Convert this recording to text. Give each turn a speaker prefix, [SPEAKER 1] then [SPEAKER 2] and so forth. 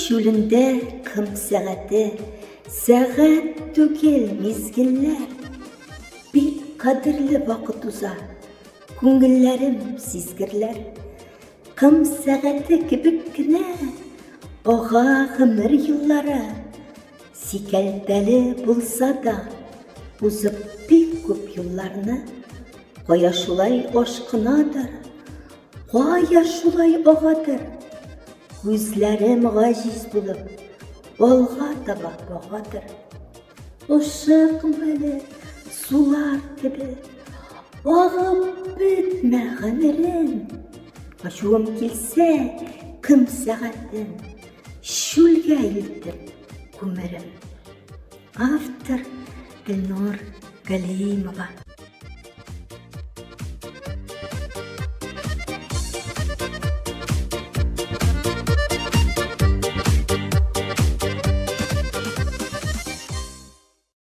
[SPEAKER 1] şülünde kım сағат түгел мезгіллер. Bir қадірлі вақыт ұза, көңілләрім сезгірлер. Кым сағаты кебек кенә, ага ғұмыр йыллары. Сикәлтәле булса да, узып бик күп юлларны. Кая шулай ашкынадыр, кая шулай агадыр. Күзләрем гаҗиз булып, алга таба багадыр. Ашыкмәле сулар кебе, агып бетмә гомерем. Ачуым килсә, кым сәгатен шүлгә илтеп күмерем. Автор Гөлнур Галимова.